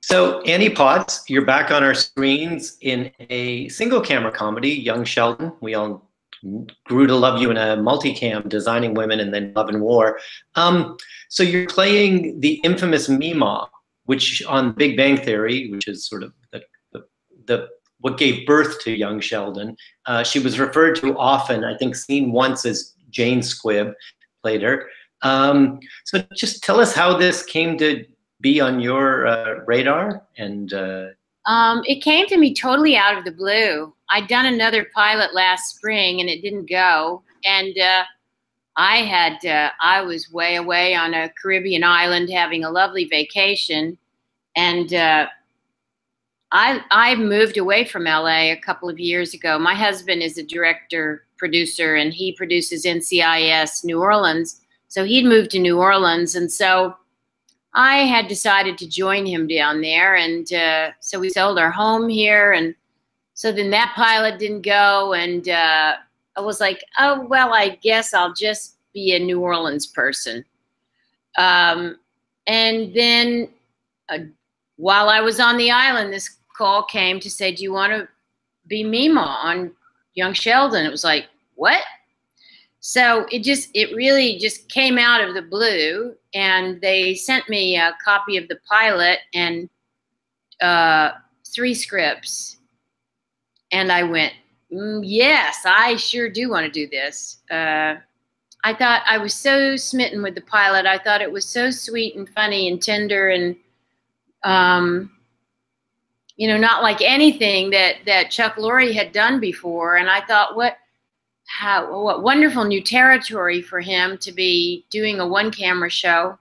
So, Annie Potts, you're back on our screens in a single camera comedy, Young Sheldon. We all grew to love you in a multicam, Designing Women and then Love and War. So you're playing the infamous Meemaw, which on Big Bang Theory, which is sort of the what gave birth to Young Sheldon. She was referred to often, I think seen once as Jane Squibb, played her. So just tell us how this came to be on your radar. And it came to me totally out of the blue. I'd done another pilot last spring and it didn't go. And I was way away on a Caribbean island having a lovely vacation. And I moved away from LA a couple of years ago. My husband is a director, producer, and he produces NCIS New Orleans. So he'd moved to New Orleans. And so I had decided to join him down there. And so we sold our home here. And so then that pilot didn't go. And I was like, oh, well, I guess I'll just be a New Orleans person. And then while I was on the island, this call came to say, do you want to be Meemaw on Young Sheldon? It was like, what? So it really just came out of the blue, and they sent me a copy of the pilot and 3 scripts. And I went, yes, I sure do want to do this. I thought I was so smitten with the pilot. I thought it was so sweet and funny and tender and, you know, not like anything that Chuck Lorre had done before. And I thought, what wonderful new territory for him to be doing a one-camera show.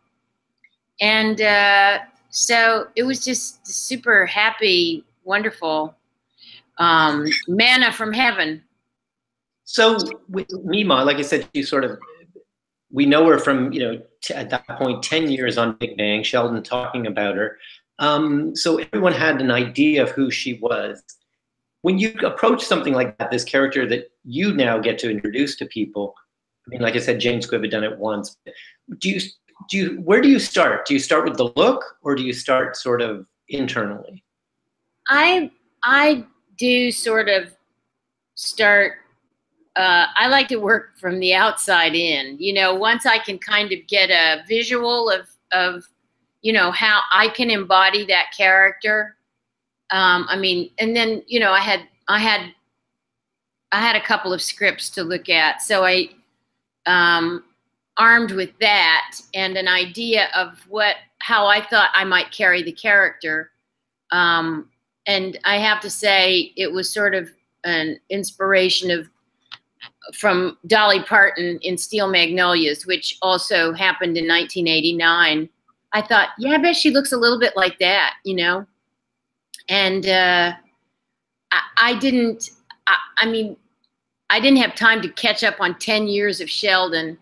And so it was just super happy, wonderful, manna from heaven. So with Meemaw, like I said, we know her from, you know, at that point, 10 years on Big Bang, Sheldon talking about her. So everyone had an idea of who she was. When you approach something like that, this character that you now get to introduce to people, I mean, like I said, Jane Squibb had done it once. Where do you start? Do you start with the look, or do you start sort of internally? I do sort of start. I like to work from the outside in. You know, once I can kind of get a visual of you know, how I can embody that character. I mean, and then, you know, I had a couple of scripts to look at. So I, armed with that and an idea of how I thought I might carry the character. And I have to say it was sort of an inspiration from Dolly Parton in Steel Magnolias, which also happened in 1989. I thought, yeah, I bet she looks a little bit like that, you know? And I didn't have time to catch up on 10 years of Sheldon.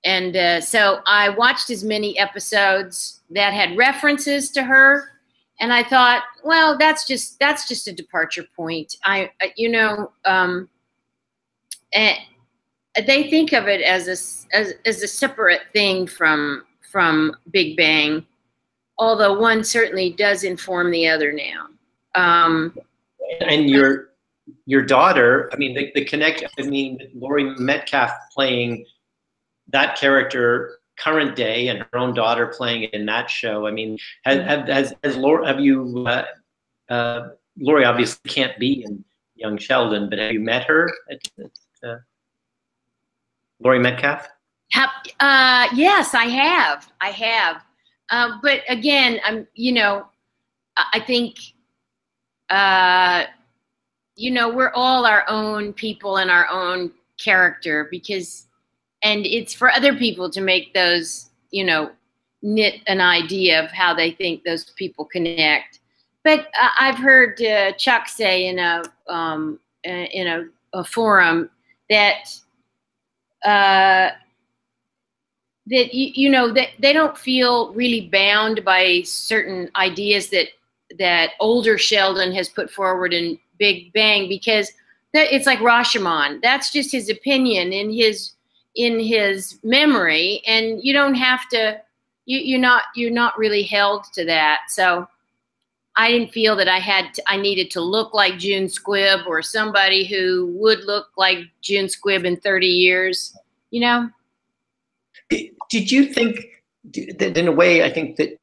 And so I watched as many episodes that had references to her. And I thought, well, that's just a departure point. And they think of it as a separate thing from Big Bang, although one certainly does inform the other now. And your daughter, I mean, the connection, I mean, Laurie Metcalf playing that character current day and her own daughter playing it in that show. I mean, Laurie obviously can't be in Young Sheldon, but have you met her? Laurie Metcalf? Yes, I have. But again, you know, I think, you know, we're all our own people and our own character and it's for other people to make those, you know, knit an idea of how they think those people connect. But I've heard Chuck say in a forum that you know, that they don't feel really bound by certain ideas that older Sheldon has put forward in Big Bang, because it's like Rashomon. That's just his opinion in his memory, and you don't have to. You're not really held to that. So I didn't feel that I needed to look like June Squibb or somebody who would look like June Squibb in 30 years, you know? Did you think that in a way, I think that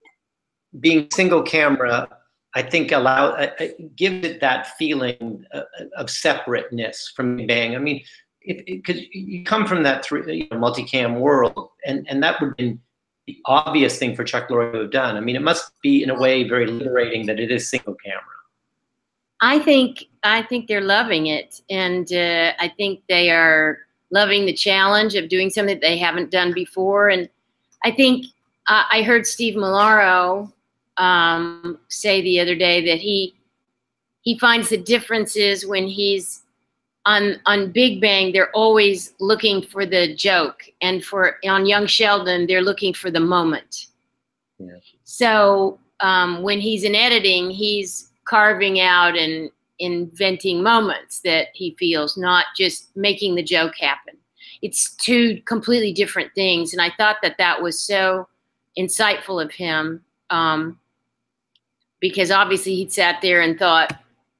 being single camera, I think gives it that feeling of separateness from Bang. I mean, because you come from that multicam world, and that would have been the obvious thing for Chuck Lorre to have done. I mean, it must be in a way very liberating that it is single camera. I think they're loving it, and I think they are loving the challenge of doing something that they haven't done before. And I think I heard Steve Milaro say the other day that he finds the differences when he's on Big Bang. They're always looking for the joke, and on Young Sheldon, they're looking for the moment. Yeah. So when he's in editing, he's carving out and inventing moments that he feels, not just making the joke happen. It's two completely different things, and I thought that was so insightful of him, because obviously he'd sat there and thought,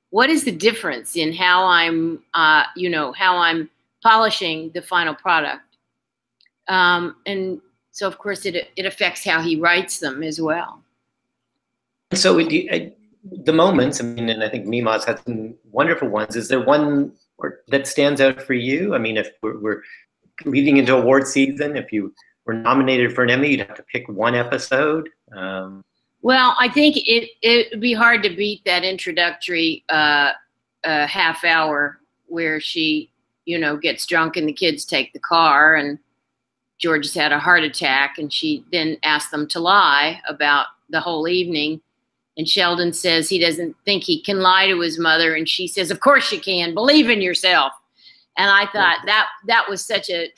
what is the difference in how I'm polishing the final product? And so, of course, it affects how he writes them as well. So the moments, I mean, and I think Meemaw's had some wonderful ones. Is there one that stands out for you? I mean, if we're leading into award season, if you were nominated for an Emmy, you'd have to pick one episode. Well, I think it would be hard to beat that introductory half hour where she, gets drunk and the kids take the car and George has had a heart attack, and she then asks them to lie about the whole evening. And Sheldon says he doesn't think he can lie to his mother, and she says, "Of course you can. Believe in yourself." And I thought that was such a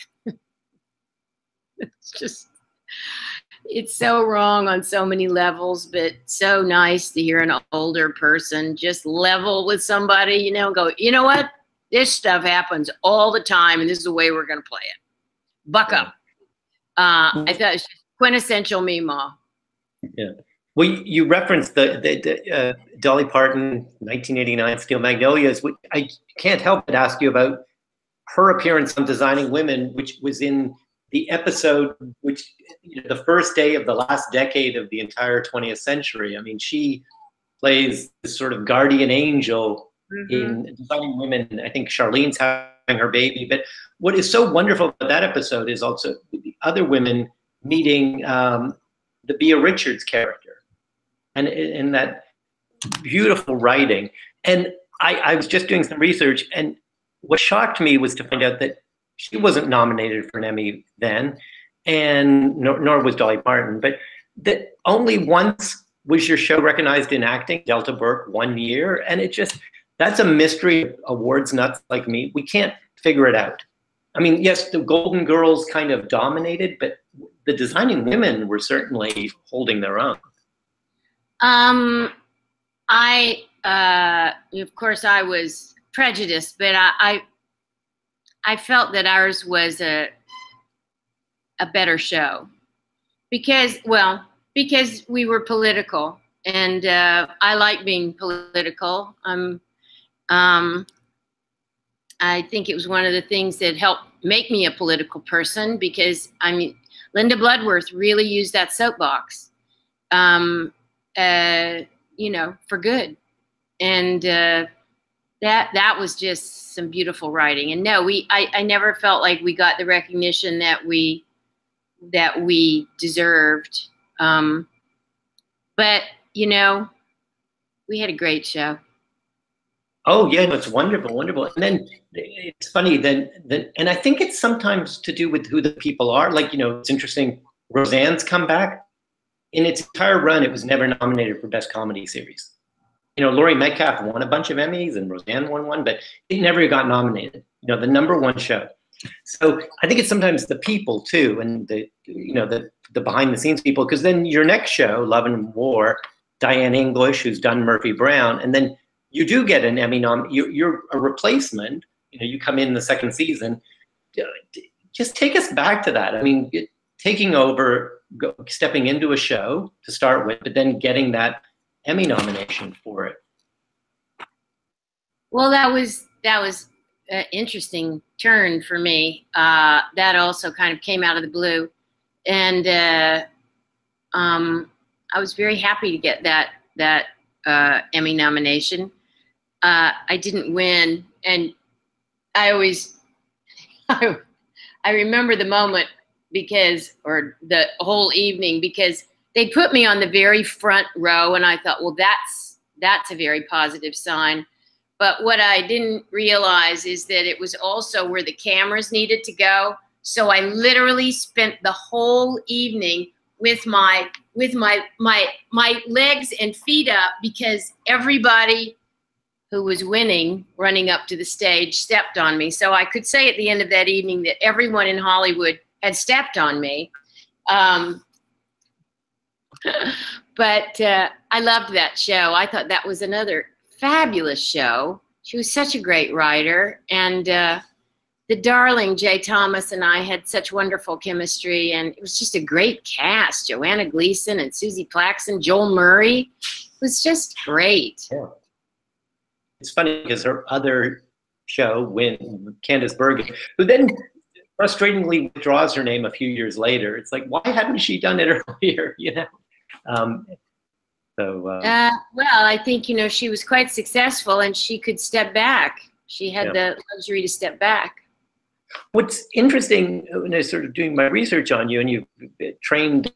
it's so wrong on so many levels, but so nice to hear an older person just level with somebody, and go, you know what? This stuff happens all the time, and this is the way we're going to play it. Buck up. I thought it was just quintessential Meemaw. Yeah. Well, you referenced the Dolly Parton 1989 Steel Magnolias. Which I can't help but ask you about her appearance on Designing Women, which was in the episode, which the first day of the last decade of the entire 20th century. I mean, she plays this sort of guardian angel in Designing Women. I think Charlene's having her baby. But what is so wonderful about that episode is also the other women meeting the Bea Richards character, and in that beautiful writing. And I was just doing some research, and what shocked me was to find out that she wasn't nominated for an Emmy then, and nor was Dolly Parton, but that only once was your show recognized in acting, Delta Burke, 1 year. And that's a mystery. Awards nuts like me, we can't figure it out. I mean, yes, the Golden Girls kind of dominated, but the Designing Women were certainly holding their own. Of course, I was prejudiced, but I felt that ours was a better show because we were political, and I like being political. I think it was one of the things that helped make me a political person, because Linda Bloodworth really used that soapbox, for good, and that was just some beautiful writing. And no, I never felt like we got the recognition that we deserved. But we had a great show. Oh yeah, it's wonderful, wonderful. And then it's funny then, and I think it's sometimes to do with who the people are. Like, it's interesting. Roseanne's come back. In its entire run, it was never nominated for Best Comedy Series. Laurie Metcalf won a bunch of Emmys, and Roseanne won one, but it never got nominated. The #1 show. So I think it's sometimes the people too, and the behind the scenes people, because then your next show, Love and War, Diane English, who's done Murphy Brown, and then you do get an Emmy you're a replacement. You come in the second season. Just take us back to that. I mean, taking over, stepping into a show to start with, but then getting that Emmy nomination for it. Well, that was an interesting turn for me. That also kind of came out of the blue, and I was very happy to get that Emmy nomination. I didn't win, and I always I remember the moment or the whole evening, because they put me on the very front row, and I thought, well, that's a very positive sign. But what I didn't realize is that it was also where the cameras needed to go. So I literally spent the whole evening with my legs and feet up, because everybody who was winning, running up to the stage, stepped on me. So I could say at the end of that evening that everyone in Hollywood had stepped on me. But I loved that show. I thought that was another fabulous show. She was such a great writer. And the darling Jay Thomas and I had such wonderful chemistry. And it was just a great cast. Joanna Gleason and Susie Plaxton, Joel Murray. It was just great. Yeah. It's funny because her other show, Candice Bergen, who then frustratingly withdraws her name a few years later. It's like, why hadn't she done it earlier? You know. Well, I think, she was quite successful, and she could step back. She had the luxury to step back. What's interesting when I was sort of doing my research on you, and you've trained,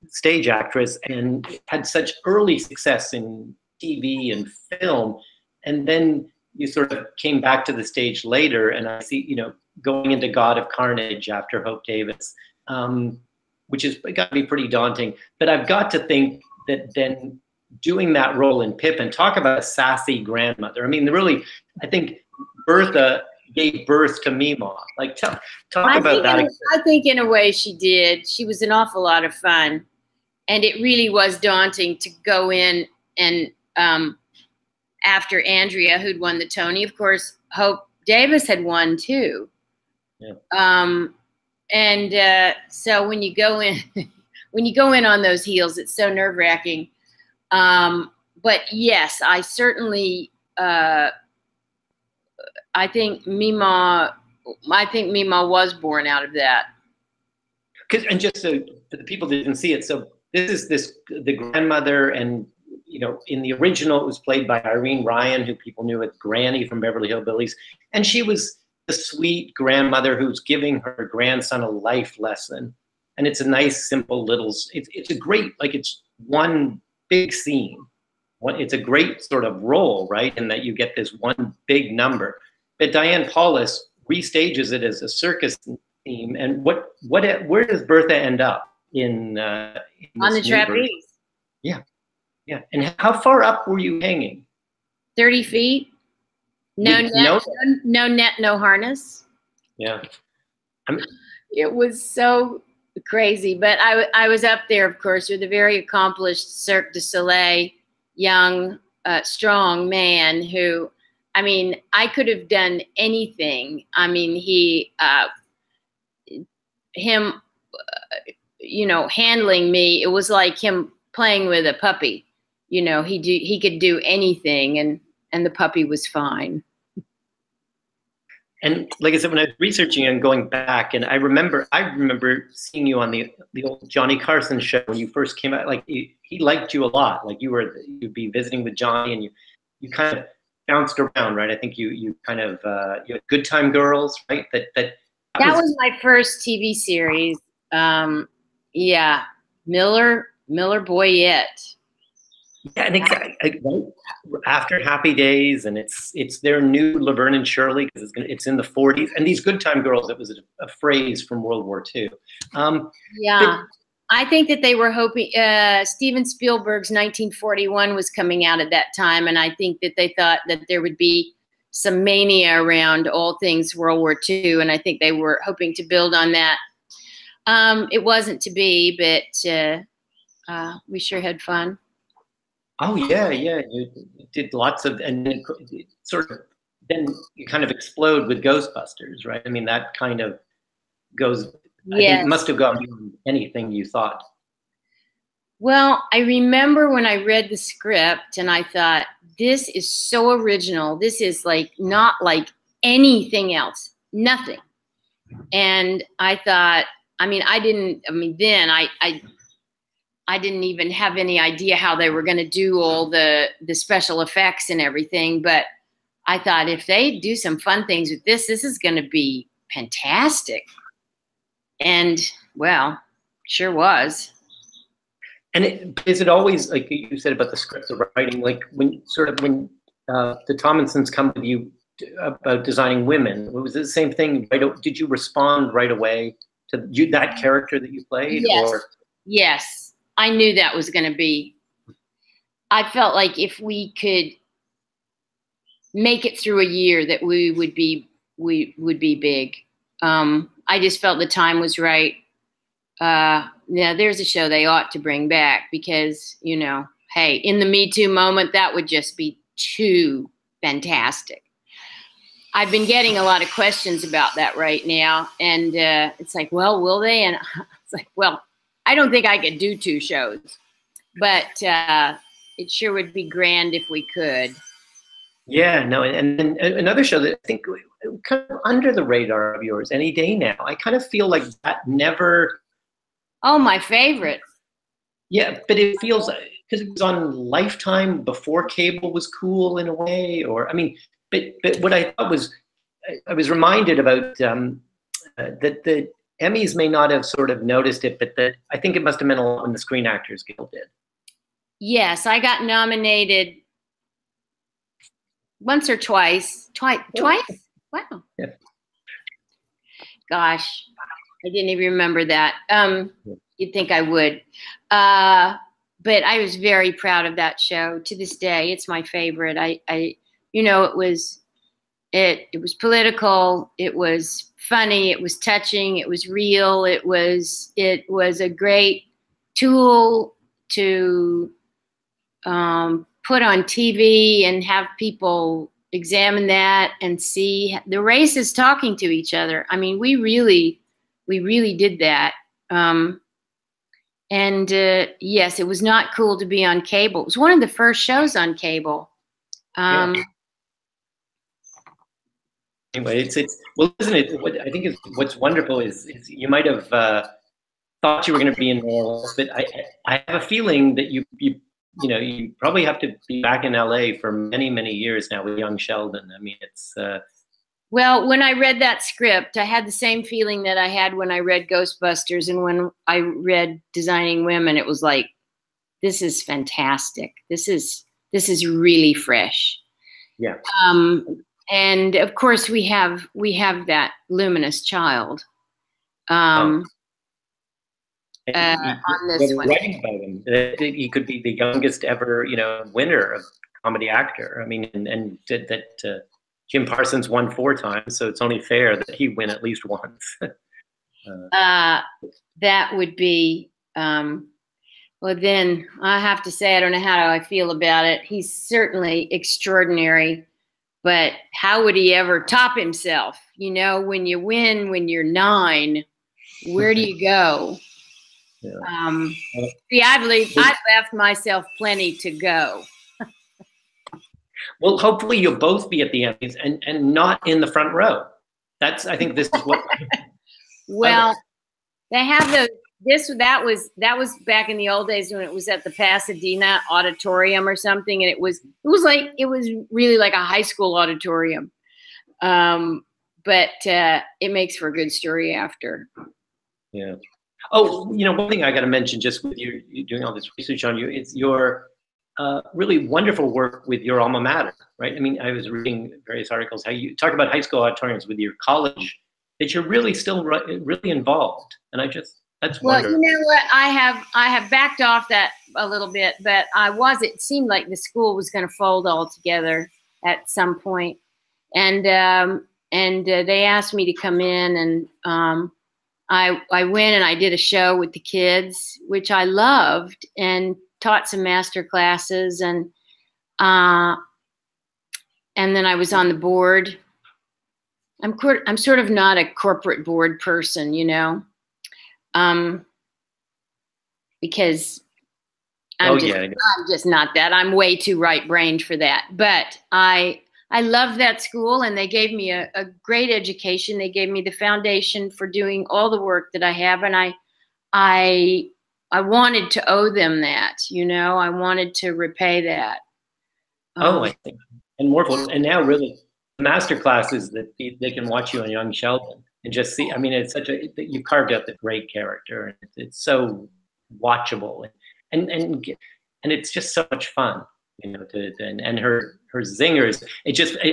stage actress and had such early success in TV and film, and then you sort of came back to the stage later, and I see, going into God of Carnage after Hope Davis, which has got to be pretty daunting. But I've got to think that then doing that role in Pippin, talk about a sassy grandmother. I mean, really, I think Bertha gave birth to Meemaw. Like, talk about that. I think in a way she did. She was an awful lot of fun, and it really was daunting to go in and after Andrea, who'd won the Tony. Of course, Hope Davis had won too. Yeah. So when you go in on those heels, it's so nerve-wracking. But yes, I certainly I think Meemaw was born out of that. And just so for the people that didn't see it, so this is the grandmother, and in the original, it was played by Irene Ryan, who people knew as Granny from Beverly Hillbillies. And she was the sweet grandmother who's giving her grandson a life lesson. And it's a nice, simple little, it's a great, it's one big scene. It's a great sort of role, right? In that you get this one big number. But Diane Paulus restages it as a circus theme. And where does Bertha end up in on the trapeze? Yeah. Yeah, and how far up were you hanging? 30 feet. No net, no harness. Yeah. It was so crazy, but I was up there, of course, with a very accomplished Cirque du Soleil, young, strong man who, I could have done anything. Handling me, it was like him playing with a puppy. He could do anything, and the puppy was fine. And like I said, when I was researching and going back, and I remember seeing you on the old Johnny Carson show when you first came out. Like he liked you a lot. Like you'd be visiting with Johnny, and you kind of bounced around, right? I think you kind of you had Good Time Girls, right? That was my first TV series. Yeah, Miller Boyette. Yeah, and exactly. After Happy Days, and it's their new Laverne and Shirley, because it's in the 40s. And these Good Time Girls, it was a phrase from World War II. I think that they were hoping Steven Spielberg's 1941 was coming out at that time, and I think that they thought that there would be some mania around all things World War II, and I think they were hoping to build on that. It wasn't to be, but we sure had fun. Oh yeah. You did lots of, and then you kind of explode with Ghostbusters, right? That kind of goes. Yes. I think it must have gone beyond anything you thought. Well, I remember when I read the script and I thought, this is so original. This is like not like anything else, nothing. And I thought, then I didn't even have any idea how they were going to do all the special effects and everything. But I thought if they do some fun things with this is going to be fantastic. And well, sure was. And is it always, like you said about the script, the writing, like when the Tomlinsons come with you about designing women, was it the same thing? Did you respond right away to that character that you played? Yes. Or? Yes. I knew that was going to be. I felt like if we could make it through a year, that we would be big. I just felt the time was right. Now there's a show they ought to bring back because, you know, hey, in the Me Too moment, that would just be too fantastic. I've been getting a lot of questions about that right now. And it's like, well, will they? And it's like, well, I don't think I could do 2 shows, but it sure would be grand if we could. Yeah, no, and another show that I think kind of under the radar of yours, Any Day Now. I kind of feel like that never. Oh, my favorite. Yeah, but it feels because it was on Lifetime before cable was cool in a way, or I mean, but what I thought was, I was reminded about that the Emmys may not have sort of noticed it, but that I think it must have meant a lot when the Screen Actors Guild did. Yes, I got nominated once or twice. Twice? Wow. Yeah. Gosh, I didn't even remember that. You'd think I would. But I was very proud of that show. To this day, it's my favorite. You know, it was political. It was funny. It was touching. It was real. It was a great tool to put on TV and have people examine that and see the races talking to each other. I mean, we really did that. Yes, it was not cool to be on cable. It was one of the first shows on cable. Yeah. Anyway, it's well, isn't it? What I think is what's wonderful is you might have thought you were going to be in Wales, but I have a feeling that you probably have to be back in LA for many years now with Young Sheldon. I mean, it's. Well, when I read that script, I had the same feeling that I had when I read Ghostbusters and when I read Designing Women. It was like, this is fantastic. This is really fresh. Yeah. And of course, we have that luminous child. On this one, writing about him, he could be the youngest ever, winner of comedy actor. I mean, and that. Jim Parsons won 4 times, so it's only fair that he win at least once. That would be, well, then I have to say, I don't know how I feel about it. He's certainly extraordinary, but how would he ever top himself? You know, when you win, when you're 9, where do you go? Yeah. See, I've left myself plenty to go. Well, hopefully you'll both be at the Emmys and not in the front row. I think this is what. Well, they have that was back in the old days when it was at the Pasadena Auditorium or something, and it was really like a high school auditorium. But it makes for a good story after. Yeah. Oh, one thing I got to mention, just with you doing all this research on you, is your really wonderful work with your alma mater, right? I mean, I was reading various articles how you talk about high school auditoriums with your college, that you're really still really involved, and that's wonderful. Well, you know what? I have backed off that a little bit, but it seemed like the school was going to fold altogether at some point, and they asked me to come in, and I went and I did a show with the kids, which I loved, and taught some master classes, and then I was on the board. I'm sort of not a corporate board person, because I'm just not that. I'm way too right-brained for that. But I love that school, and they gave me a great education. They gave me the foundation for doing all the work that I have, and I wanted to owe them that. You know, I wanted to repay that. I think, and more, and now really, the master classes that they can watch you on Young Sheldon and just see. I mean, it's you carved out the great character, and it's so watchable, and it's just so much fun, you know. And her zingers.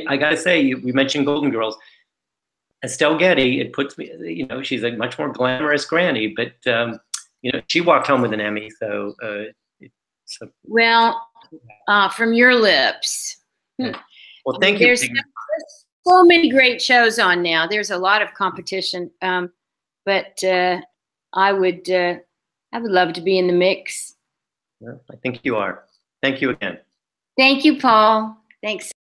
I gotta say, we mentioned Golden Girls. Estelle Getty, it puts me, you know, she's a much more glamorous granny, but you know, she walked home with an Emmy, so. Well, from your lips. Well, thank you. There's so many great shows on now. There's a lot of competition, but I would love to be in the mix. Yeah, I think you are. Thank you again. Thank you, Paul. Thanks.